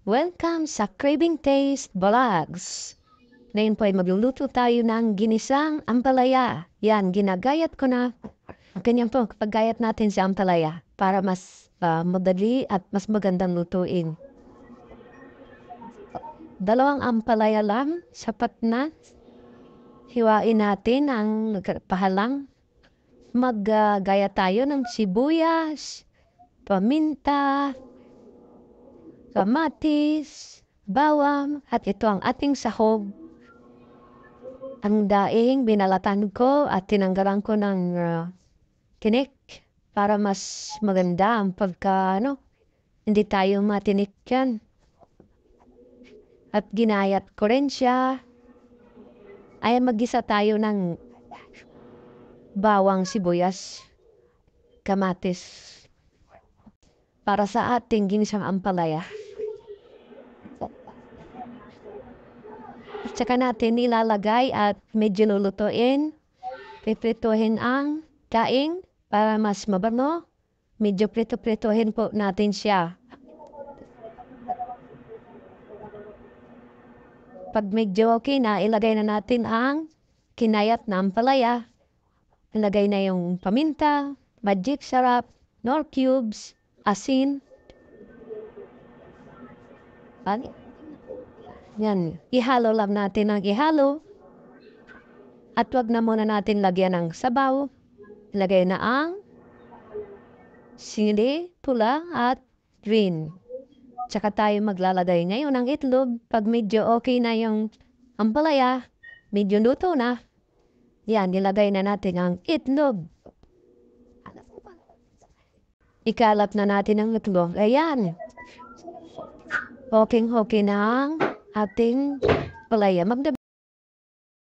Welcome sa Craving Taste Vlogs. Ngayon po ay magluluto tayo ng ginisang ampalaya. Yan, ginagayat ko na. Ganyan po, paggayat natin sa ampalaya para mas madali at mas magandang lutuin. Dalawang ampalaya lang, sapat na. Hiwain natin ang pahalang. Maggaya tayo ng sibuyas, paminta, kamatis, bawang, at ito ang ating sahog. Ang daing binalatan ko at tinanggalan ko ng tinik para mas maganda ang hindi tayo matinik yan. At ginayat ko rin siya. Ay mag-isa tayo ng bawang, sibuyas, kamatis para sa ating ginisang ampalaya. At saka natin nilalagay at medyo lulutuin. Piprituhin ang daing para mas mabango. Medyo prito-prituhin po natin siya. Pag medyo okay na, ilagay na natin ang kinayat na ampalaya. Ilagay na yung paminta, magic sarap, nor cubes, asin. Yan, ihalo lang natin ang ihalo. At wag na muna natin lagyan ng sabaw. Ilagay na ang sili, pula at green. Tsaka tayo maglalagay ngayon ng itlog. Pag medyo okay na yung ampalaya, medyo luto na. Yan, nilagay na natin ang itlog. Ikalap na natin ang itlog. Ayan. Okay na ang ating palaya.